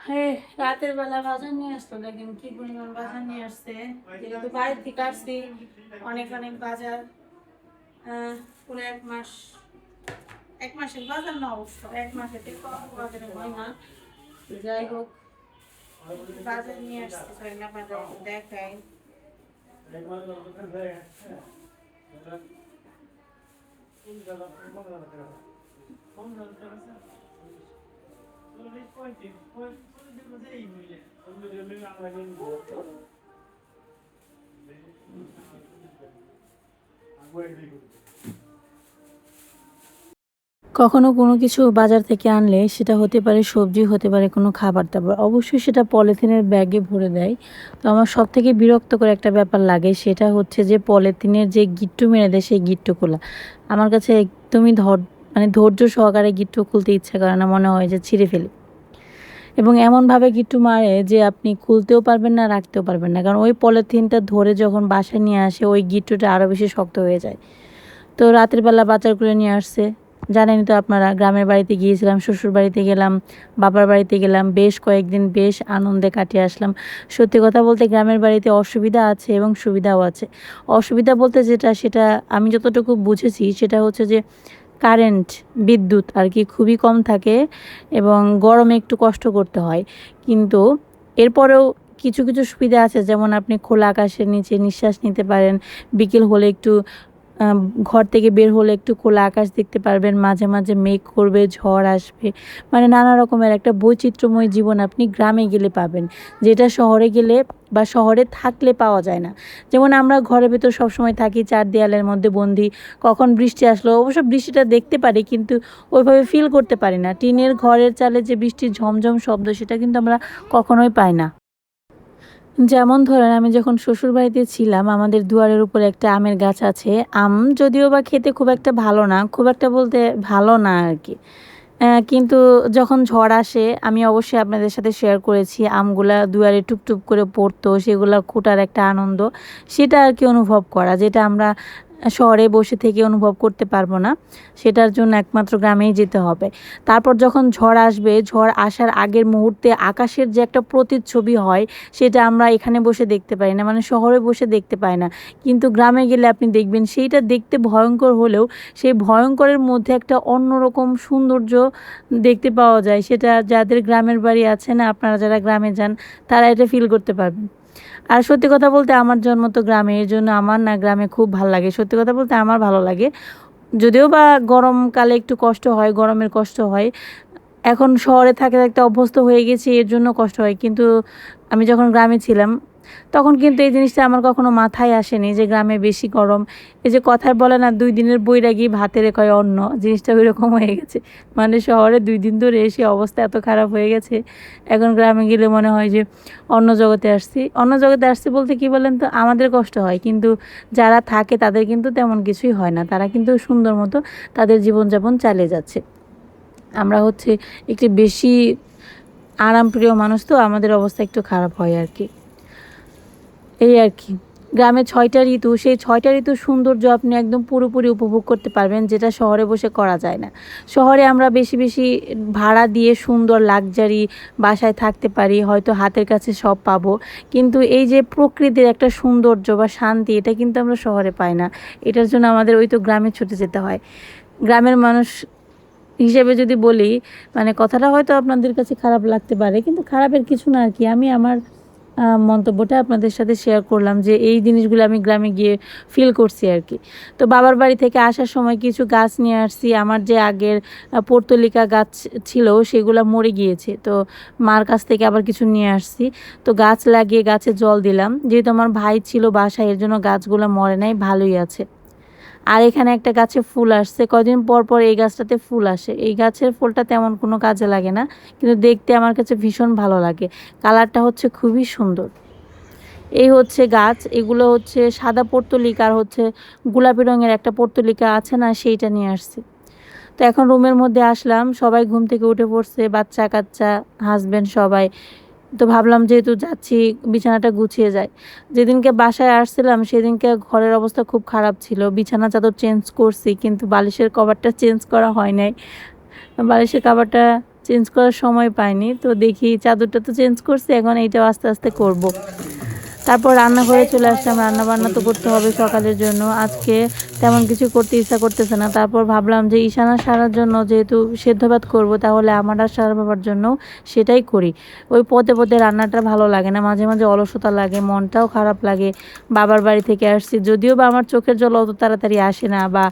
হ্যাঁ, রাতের বেলা বাজার নিয়ে আসতো, দেখেন কি পরিমাণ বাজার নিয়ে আসছে। যেহেতু বাইরে থেকে আসছি, অনেক অনেক বাজার। পুরো 1 মাস, 1 মাসের বাজার না, অবশ্য 1 মাসের থেকে কম বাজারে হয় না। যাই হোক, বাজার নিয়ে আসছে, না বাজার দেখায়। কখনো কোনো কিছু বাজার থেকে আনলে সেটা হতে পারে সবজি, হতে পারে কোনো খাবার-দাবার। অবশ্যই সেটা পলিথিনের ব্যাগে ভরে দেয়। তো আমার সবথেকে বিরক্তকর একটা ব্যাপার লাগে, সেটা হচ্ছে যে পলিথিনের যে গিট্টু মেরে দেয় সেই গিট্টু খোলা। আমার কাছে একদমই মানে ধৈর্য সহকারে গিট্টু খুলতে ইচ্ছা করে না, মনে হয় যে ছিঁড়ে ফেলি। এবং এমনভাবে গিট্টু মারে যে আপনি খুলতেও পারবেন না, রাখতেও পারবেন না। কারণ ওই পলিথিনটা ধরে যখন বাসায় নিয়ে আসে ওই গিট্টুটা আরও বেশি শক্ত হয়ে যায়। তো রাতের বেলা বাজার করে নিয়ে আসছে। জানেনই তো আপনারা, গ্রামের বাড়িতে গিয়েছিলাম, শ্বশুর বাড়িতে গেলাম, বাবার বাড়িতে গেলাম, বেশ কয়েকদিন বেশ আনন্দে কাটিয়ে আসলাম। সত্যি কথা বলতে গ্রামের বাড়িতে অসুবিধা আছে এবং সুবিধাও আছে। অসুবিধা বলতে যেটা, সেটা আমি যতটুকু বুঝেছি সেটা হচ্ছে যে কারেন্ট, বিদ্যুৎ আর কি খুবই কম থাকে এবং গরমে একটু কষ্ট করতে হয়। কিন্তু এরপরেও কিছু কিছু সুবিধা আছে, যেমন আপনি খোলা আকাশের নিচে নিঃশ্বাস নিতে পারেন। বিকেল হলে একটু আম ঘর থেকে বের হলে একটু খোলা আকাশ দেখতে পারবেন। মাঝে মাঝে মেঘ করবে, ঝড় আসবে। মানে নানা রকমের একটা বৈচিত্র্যময় জীবন আপনি গ্রামে গেলে পাবেন, যেটা শহরে গেলে বা শহরে থাকলে পাওয়া যায় না। যেমন আমরা ঘরের ভেতর সবসময় থাকি, 4 দেয়ালের মধ্যে বন্দি। কখন বৃষ্টি আসলো, অবশ্য বৃষ্টিটা দেখতে পারি কিন্তু ওইভাবে ফিল করতে পারি না। টিনের ঘরের চালে যে বৃষ্টির ঝমঝম শব্দ, সেটা কিন্তু আমরা কখনোই পাই না। যেমন ধরেন, আমি যখন শ্বশুরবাড়িতে ছিলাম, আমাদের দুয়ারের উপরে একটা আমের গাছ আছে। আম যদিও বা খেতে খুব একটা ভালো না, খুব একটা বলতে ভালো না আর কি। কিন্তু যখন ঝড় আসে, আমি অবশ্যই আপনাদের সাথে শেয়ার করেছি, আমগুলা দুয়ারে টুপটুপ করে পড়তো, সেগুলা খোঁটার একটা আনন্দ, সেটা আর কি অনুভব করা, যেটা আমরা শহরে বসে থেকে অনুভব করতে পারবো না। সেটার জন্য একমাত্র গ্রামেই যেতে হবে। তারপর যখন ঝড় আসবে, ঝড় আসার আগের মুহূর্তে আকাশের যে একটা প্রতিচ্ছবি হয়, সেটা আমরা এখানে বসে দেখতে পাই না, মানে শহরে বসে দেখতে পাই না। কিন্তু গ্রামে গেলে আপনি দেখবেন সেইটা দেখতে ভয়ঙ্কর হলেও সেই ভয়ঙ্করের মধ্যে একটা অন্যরকম সৌন্দর্য দেখতে পাওয়া যায়। সেটা যাদের গ্রামের বাড়ি আছে না, আপনারা যারা গ্রামে যান তারা এটা ফিল করতে পারবেন। আর সত্যি কথা বলতে আমার জন্ম তো গ্রামে, এর জন্য আমার না গ্রামে খুব ভালো লাগে। সত্যি কথা বলতে আমার ভালো লাগে, যদিও বা গরমকালে একটু কষ্ট হয়, গরমের কষ্ট হয়। এখন শহরে থাকতে থাকতে অভ্যস্ত হয়ে গেছি, এর জন্য কষ্ট হয়। কিন্তু আমি যখন গ্রামে ছিলাম তখন কিন্তু এই জিনিসটা আমার কখনো মাথায় আসেনি যে গ্রামে বেশি গরম। এই যে কথায় বলে না, 2 দিনের বৈরাগী ভাতের কয় অন্ন, জিনিসটা ওইরকম হয়ে গেছে। মানে শহরে 2 দিন ধরে এসে অবস্থা এত খারাপ হয়ে গেছে, এখন গ্রামে গেলে মনে হয় যে অন্য জগতে আসছি। অন্য জগতে আসছি বলতে কি বলেন তো, আমাদের কষ্ট হয় কিন্তু যারা থাকে তাদের কিন্তু তেমন কিছুই হয় না, তারা কিন্তু সুন্দর মতো তাদের জীবনযাপন চালিয়ে যাচ্ছে। আমরা হচ্ছে একটু বেশি আরামপ্রিয় মানুষ, তো আমাদের অবস্থা একটু খারাপ হয় আর কি। এই আর কি। গ্রামে ৬টা ঋতু, সেই ৬টা ঋতুর সৌন্দর্য আপনি একদম পুরোপুরি উপভোগ করতে পারবেন, যেটা শহরে বসে করা যায় না। শহরে আমরা বেশি বেশি ভাড়া দিয়ে সুন্দর লাক্সারি বাসায় থাকতে পারি, হয়তো হাতের কাছে সব পাবো, কিন্তু এই যে প্রকৃতির একটা সৌন্দর্য বা শান্তি, এটা কিন্তু আমরা শহরে পাই না। এটার জন্য আমাদের ওই তো গ্রামে ছুটে যেতে হয়। গ্রামের মানুষ হিসেবে যদি বলি, মানে কথাটা হয়তো আপনাদের কাছে খারাপ লাগতে পারে, কিন্তু খারাপের কিছু না আর কি। আমি আমার মন্তব্যটা আপনাদের সাথে শেয়ার করলাম যে এই জিনিসগুলো আমি গ্রামে গিয়ে ফিল করছি আর কি। তো বাবার বাড়ি থেকে আসার সময় কিছু গাছ নিয়ে আসছি। আমার যে আগের পর্তুলিকা গাছ ছিল সেগুলো মরে গিয়েছে, তো মার কাছ থেকে আবার কিছু নিয়ে আসছি। তো গাছ লাগিয়ে গাছে জল দিলাম, যেহেতু আমার ভাই ছিল বাসায়, এর জন্য গাছগুলো মরে নাই, ভালোই আছে। আর এখানে একটা গাছে ফুল আসছে, কদিন পর পর এই গাছটাতে ফুল আসে। এই গাছের ফুলটা তেমন কোনো কাজে লাগে না, কিন্তু দেখতে আমার কাছে ভীষণ ভালো লাগে। কালারটা হচ্ছে খুবই সুন্দর। এই হচ্ছে গাছ, এগুলো হচ্ছে সাদা পর্তুলিকা আর হচ্ছে গোলাপি রঙের একটা পর্তুলিকা আছে না, সেইটা নিয়ে আসছে। তো এখন রুমের মধ্যে আসলাম, সবাই ঘুম থেকে উঠে পড়ছে, বাচ্চা কাচ্চা, হাজব্যান্ড সবাই। তো ভাবলাম যেহেতু যাচ্ছি, বিছানাটা গুছিয়ে যায়। যেদিনকে বাসায় আসছিলাম সেদিনকে ঘরের অবস্থা খুব খারাপ ছিল। বিছানা চাদর চেঞ্জ করছি কিন্তু বালিশের কভারটা চেঞ্জ করা হয় নাই। বালিশের কভারটা চেঞ্জ করার সময় পাইনি। তো দেখি চাদরটা তো চেঞ্জ করছি, এখন এইটাও আস্তে আস্তে করব। তারপর রান্নাঘরে চলে আসলাম, রান্না বান্না তো করতে হবে সকালের জন্য। আজকে তেমন কিছু করতে ইচ্ছা করতেছে না। তারপর ভাবলাম যে ঈশানা সারার জন্য যেহেতু সেদ্ধ ভাত করবো, তাহলে আমার আর সারা বাবার জন্য সেটাই করি। ওই পদে পদে রান্নাটা ভালো লাগে না, মাঝে মাঝে অলসতা লাগে, মনটাও খারাপ লাগে। বাবার বাড়ি থেকে আসছি, যদিও বা আমার চোখের জল অত তাড়াতাড়ি আসে না বা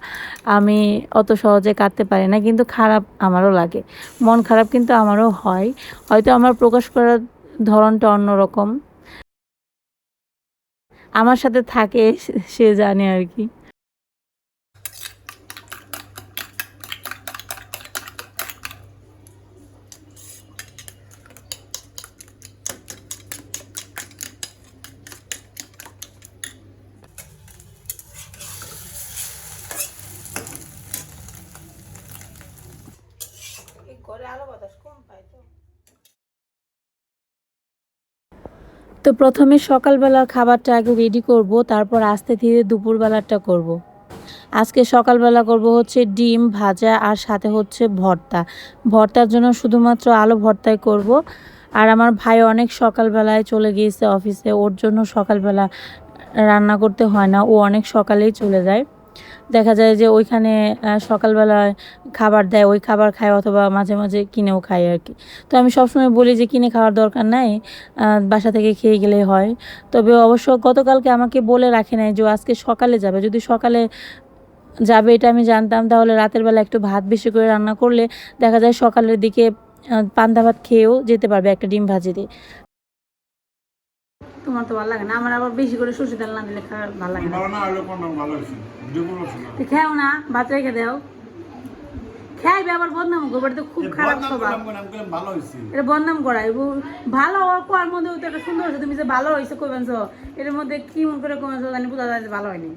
আমি অত সহজে কাটতে পারি না, কিন্তু খারাপ আমারও লাগে, মন খারাপ কিন্তু আমারও হয়। হয়তো আমার প্রকাশ করার ধরনটা অন্যরকম, আমার সাথে থাকে সে জানে আর কি। তো প্রথমে সকালবেলার খাবারটা আগে রেডি করব, তারপর আস্তে ধীরে দুপুরবেলাটা করব। আজকে সকালবেলা করব হচ্ছে ডিম ভাজা আর সাথে হচ্ছে ভর্তা। ভর্তার জন্য শুধুমাত্র আলু ভর্তাই করব। আর আমার ভাই অনেক সকালবেলায় চলে গিয়েছে অফিসে, ওর জন্য সকালবেলা রান্না করতে হয় না, ও অনেক সকালেই চলে যায়। দেখা যায় যে ওইখানে সকালবেলায় খাবার দেয়, ওই খাবার খায়, অথবা মাঝে মাঝে কিনেও খায় আর কি। তো আমি সবসময় বলি যে কিনে খাওয়ার দরকার নাই, বাসা থেকে খেয়ে গেলেই হয়। তবে অবশ্য গতকালকে আমাকে বলে রাখে নাই যে ও আজকে সকালে যাবে। যদি সকালে যাবে এটা আমি জানতাম, তাহলে রাতের বেলা একটু ভাত বেশি করে রান্না করলে দেখা যায় সকালের দিকে পান্তা ভাত খেয়েও যেতে পারবে একটা ডিম ভাজি দিয়ে। তোমার তো ভালো লাগে না, আমার আবার বেশি করে সরষে তেল না দিলে ভালো লাগে না। খেও না, ভাত রেখে দেও, খাইবে আবার বদনাম করবে, তো খুব খারাপ স্বভাব। এটা বদনাম করাই ভালো হওয়ার পর মধ্যে তো একটা সুন্দর হয়েছে, তুমি যে ভালো হয়েছে কইবেন, এটার মধ্যে কি মন করে কমেছো জানি, বোঝা যায় যে ভালো হয়নি।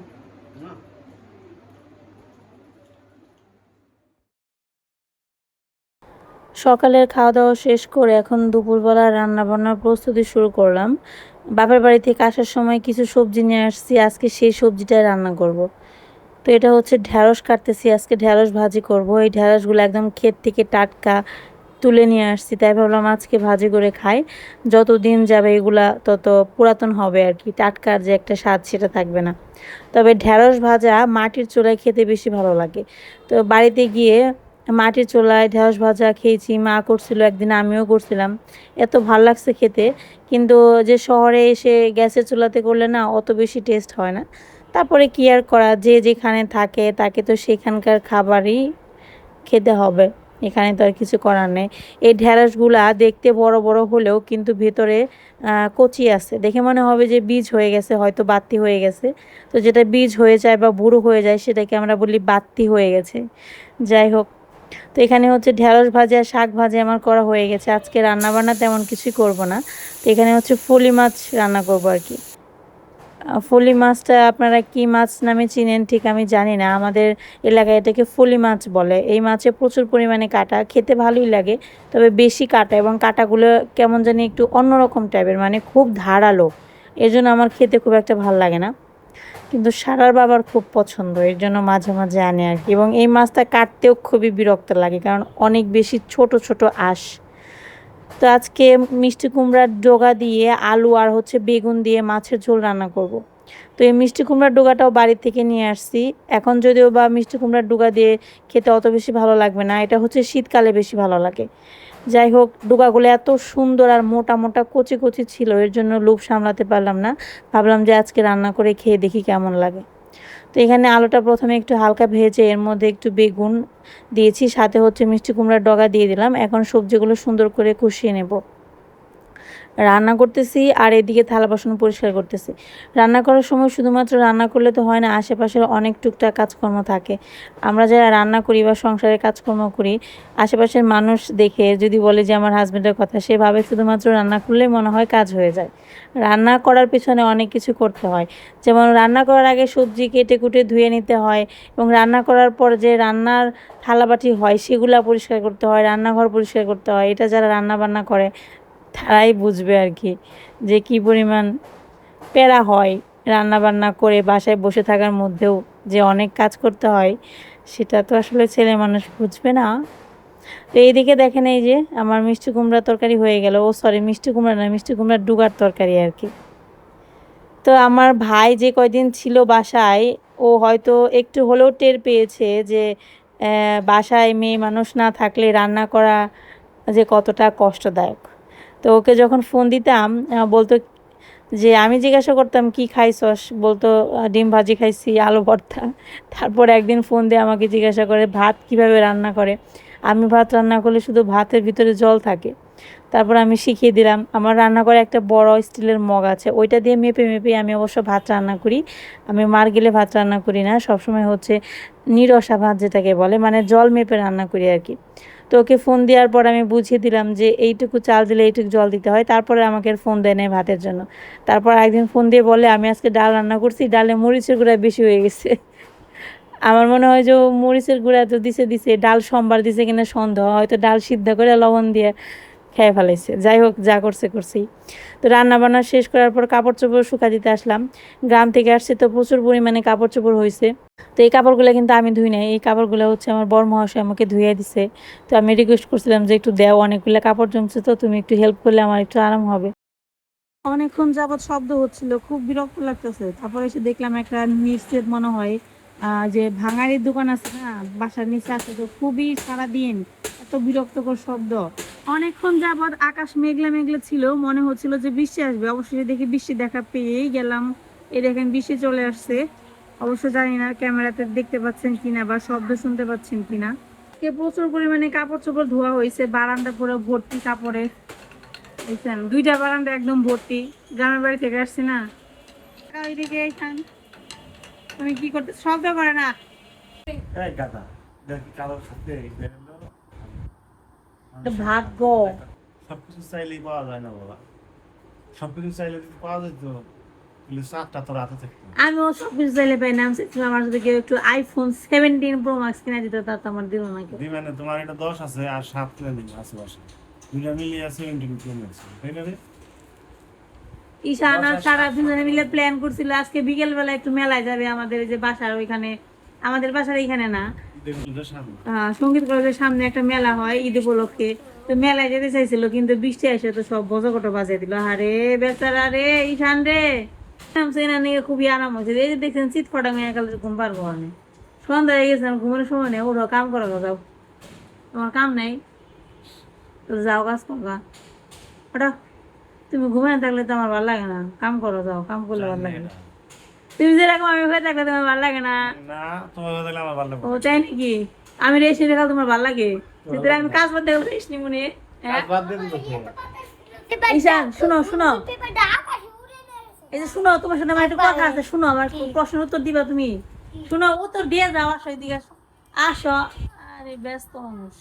সকালের খাওয়া দাওয়া শেষ করে এখন দুপুরবেলা রান্না বান্নার প্রস্তুতি শুরু করলাম। বাপের বাড়ি থেকে আসার সময় কিছু সবজি নিয়ে আসছি, আজকে সেই সবজিটাই রান্না করব। তো এটা হচ্ছে ঢ্যাঁড়স কাটতেছি, আজকে ঢ্যাঁড়স ভাজি করব। এই ঢ্যাঁড়সগুলো একদম ক্ষেত থেকে টাটকা তুলে নিয়ে আসছি, তাই ভাবলাম আজকে ভাজি করে খাই। যত দিন যাবে এগুলা তত পুরাতন হবে আর কি, টাটকার যে একটা স্বাদ সেটা থাকবে না। তবে ঢ্যাঁড়স ভাজা মাটির চুলায় খেতে বেশি ভালো লাগে। তো বাড়িতে গিয়ে মাটির চুলায় ঢ্যাঁড়স ভাজা খেয়েছি, মা করছিল একদিন, আমিও করছিলাম, এত ভালো লাগছে খেতে। কিন্তু যে শহরে এসে গ্যাসের চুলাতে করলে না অত বেশি টেস্ট হয় না। তারপরে কি আর করা, যে যেখানে থাকে তাকে তো সেখানকার খাবারই খেতে হবে, এখানে তো আর কিছু করার নেই। এই ঢ্যাঁড়সগুলা দেখতে বড় বড় হলেও কিন্তু ভেতরে কচি আছে, দেখে মনে হবে যে বীজ হয়ে গেছে, হয়তো বাত্তি হয়ে গেছে। তো যেটা বীজ হয়ে যায় বা বুড়ো হয়ে যায় সেটাকে আমরা বলি বাত্তি হয়ে গেছে। যাই হোক, তো এখানে হচ্ছে ঢ্যাঁড়স ভাজি আর শাক ভাজি আমার করা হয়ে গেছে। আজকে রান্না বান্না তেমন কিছুই করব না। তো এখানে হচ্ছে ফলি মাছ রান্না করব আর কি। ফলি মাছটা আপনারা কি মাছ নামে চিনেন ঠিক আমি জানি না, আমাদের এলাকায় এটাকে ফলি মাছ বলে। এই মাছে প্রচুর পরিমাণে কাটা, খেতে ভালোই লাগে, তবে বেশি কাটা, এবং কাটাগুলো কেমন জানি একটু অন্যরকম টাইপের, মানে খুব ধারালো। এর জন্য আমার খেতে খুব একটা ভালো লাগে না। কিন্তু সারার বাবার খুব পছন্দ, এর জন্য মাঝে মাঝে আনে আর কি। এবং এই মাছটা কাটতেও খুবই বিরক্ত লাগে, কারণ অনেক বেশি ছোট ছোট আঁশ। তো আজকে মিষ্টি কুমড়ার ডগা দিয়ে আলু আর হচ্ছে বেগুন দিয়ে মাছের ঝোল রান্না করব। তো এই মিষ্টি কুমড়ার ডোগাটাও বাড়ি থেকে নিয়ে আসছি। এখন যদিও বা মিষ্টি কুমড়ার ডোগা দিয়ে খেতে অত বেশি ভালো লাগবে না, এটা হচ্ছে শীতকালে বেশি ভালো লাগে। যাই হোক, ডোগাগুলো এত সুন্দর আর মোটা মোটা কচি কচি ছিল, এর জন্য লোভ সামলাতে পারলাম না, ভাবলাম যে আজকে রান্না করে খেয়ে দেখি কেমন লাগে। তো এখানে আলুটা প্রথমে একটু হালকা ভেজে এর মধ্যে একটু বেগুন দিয়েছি, সাথে হচ্ছে মিষ্টি কুমড়ার ডগা দিয়ে দিলাম। এখন সবজিগুলো সুন্দর করে কষিয়ে নেব। রান্না করতেছি আর এদিকে থালা বাসন পরিষ্কার করতেছি। রান্না করার সময় শুধুমাত্র রান্না করলে তো হয় না, আশেপাশের অনেক টুকটাক কাজকর্ম থাকে। আমরা যারা রান্না করি বা সংসারের কাজকর্ম করি, আশেপাশের মানুষ দেখে যদি বলে যে আমার হাজব্যান্ডের কথা, সেভাবে শুধুমাত্র রান্না করলেই মনে হয় কাজ হয়ে যায়। রান্না করার পিছনে অনেক কিছু করতে হয়, যেমন রান্না করার আগে সবজি কেটে কুটে ধুয়ে নিতে হয়, এবং রান্না করার পর যে রান্নার থালাবাটি হয় সেগুলা পরিষ্কার করতে হয়, রান্নাঘর পরিষ্কার করতে হয়। এটা যারা রান্না বান্না করে তারাই বুঝবে আর কি, যে কী পরিমাণ প্যারা হয় রান্না বান্না করে বাসায় বসে থাকার মধ্যেও যে অনেক কাজ করতে হয়, সেটা তো আসলে ছেলে মানুষ বুঝবে না। তো এইদিকে দেখেন এই যে আমার মিষ্টি কুমড়া তরকারি হয়ে গেল। ও সরি, মিষ্টি কুমড়া না, মিষ্টি কুমড়ার ডুগার তরকারি আর কি। তো আমার ভাই যে কয়দিন ছিল বাসায়, ও হয়তো একটু হলেও টের পেয়েছে যে বাসায় মেয়ে মানুষ না থাকলে রান্না করা যে কতটা কষ্টদায়ক। তো ওকে যখন ফোন দিতাম বলতো যে, আমি জিজ্ঞাসা করতাম কি খাইছস, বলতো ডিম ভাজি খাইছি, আলু ভর্তা। তারপর একদিন ফোন দিয়ে আমাকে জিজ্ঞাসা করে ভাত কিভাবে রান্না করে। আমি ভাত রান্না করলে শুধু ভাতের ভিতরে জল থাকে। তারপর আমি শিখিয়ে দিলাম। আমার রান্না করে একটা বড় স্টিলের মগ আছে, ওইটা দিয়ে মেপে মেপে আমি অবশ্য ভাত রান্না করি। আমি মার গেলে ভাত রান্না করি না, সবসময় হচ্ছে নিরসা ভাত যেটাকে বলে, মানে জল মেপে রান্না করি আর কি। তো ওকে ফোন দেওয়ার পর আমি বুঝিয়ে দিলাম যে এইটুকু চাল দিলে এইটুকু জল দিতে হয়। তারপরে আমাকে আর ফোন দেয় নাই ভাতের জন্য। তারপর একদিন ফোন দিয়ে বলে, আমি আজকে ডাল রান্না করছি, ডালে মরিচের গুঁড়া বেশি হয়ে গেছে। আমার মনে হয় যে ও মরিচের গুঁড়া তো দিছে দিছে, ডাল সোমবার দিছে কিনা সন্দেহ, হয়তো ডাল সিদ্ধ করে লবণ দিয়ে খেয়ে ফেলাইছে। যাই হোক, যা করছে করছি। তো রান্না বান্না শেষ করার পর কাপড় চোপড় শুকা দিতে আসলাম। গ্রাম থেকে আসছে তো প্রচুর পরিমাণে কাপড় চোপড় হয়েছে। তো এই কাপড়গুলো কিন্তু আমি ধুই নাই, এই কাপড়গুলো হচ্ছে আমার বর মহাশয় আমাকে ধুয়ে দিছে। তো আমি রিকোয়েস্ট করছিলাম যে একটু দেও, অনেকগুলো কাপড় জমছে, তো তুমি একটু হেল্প করলে আমার একটু আরাম হবে। অনেকক্ষণ যাবৎ শব্দ হচ্ছিল, খুব বিরক্ত লাগতেছে। তারপরে এসে দেখলাম একটা নিচের মনে হয় যে ভাঙারির দোকান আছে না, বাসার নিচে আছে, তো খুবই সারাদিন এত বিরক্তকর শব্দ। অনেকক্ষণ যাবৎ আকাশ মেঘলা মেঘলা ছিল, মনে হচ্ছিল যে বৃষ্টি আসবে। অবশ্যই দেখি বৃষ্টি দেখা পেয়েই গেলাম। এই দেখেন বৃষ্টি চলে আসছে। অবশ্য জানি না ক্যামেরাতে দেখতে পাচ্ছেন কিনা বা শব্দ শুনতে পাচ্ছেন কিনা। প্রচুর পরিমাণে কাপড় চোপড় ধোয়া হয়েছে, বারান্দা পুরো ভর্তি কাপড়ে। বুঝছেন, দুইটা বারান্দা একদম ভর্তি। গ্রামের বাড়ি থেকে আসছি না। ওইদিকে এইখান তুমি কি করতে, শব্দ করে না। ভাগ্য সবকিছু চাইলেই পাওয়া যায় না বাবা, সবকিছু চাইলে যদি পাওয়া যেত তাহলে চারটা তোর হাতে থাকতো। আমিও সবকিছু চাইলে পাই না। আমার যদি কেউ একটু আইফোন 17 প্রো ম্যাক্স কিনে দিত, তা তো আমার দিল না কেউ। মানে তোমার এটা 10 আছে আর 7 কিনে দিন আশেপাশে, দুইটা মিলিয়ে 17 প্রো ম্যাক্স, তাই না রে? ঈশান আর সারা দুজনে মিলে প্ল্যান করছিল আজকে বিকেল বেলা একটু মেলায় যাবে, আমাদের এই যে বাসার ওইখানে, আমাদের বাসার এইখানে না, সঙ্গীত কলেজের সামনে একটা মেলা হয় ঈদ উপলক্ষে। তো মেলায় যেতে চাইছিল, কিন্তু বৃষ্টি এসে তো সব বজকটো বাজিয়ে দিল। আরে বেচারা রে, ঈশান রে, সেনা নিয়ে খুবই আরাম হয়েছে। এই যে দেখছেন চিৎ ফটা মেয়ে গেল ঘুম পারবো আমি, সন্ধ্যা হয়ে গেছিলাম, ঘুমের সময় নেই। ওঠো, কাম করো, যাও, তোমার কাম নেই তো যাও, কাজ করবা, ওটা। তুমি ঘুমিয়ে থাকলে তো আমার ভালো লাগে না, কাম করো, যাও, কাম করলে ভালো লাগে না। তুমি যেরকম আমি হয়ে থাকলে তোমার ভালো লাগে না। না, তোমার কথা বলে আমার ভালো লাগে। ও তাই নাকি? আমি রেস্ট নিতে তোমার ভালো লাগে, সুতরাং আমি কাজ করতে গেলে রেস্ট নিব নি। কাজ বাদ দিয়ে দিল তো। ঈশান শুনো শুনো, এই যে শুনো, তোমার সাথে আমার একটু কথা আছে, শুনো, আমার প্রশ্নের উত্তর দিবা তুমি। শুনো, উত্তর দিয়ে যাও, আসো, এদিকে আসো, আসো। আরে ব্যস্ত মানুষ।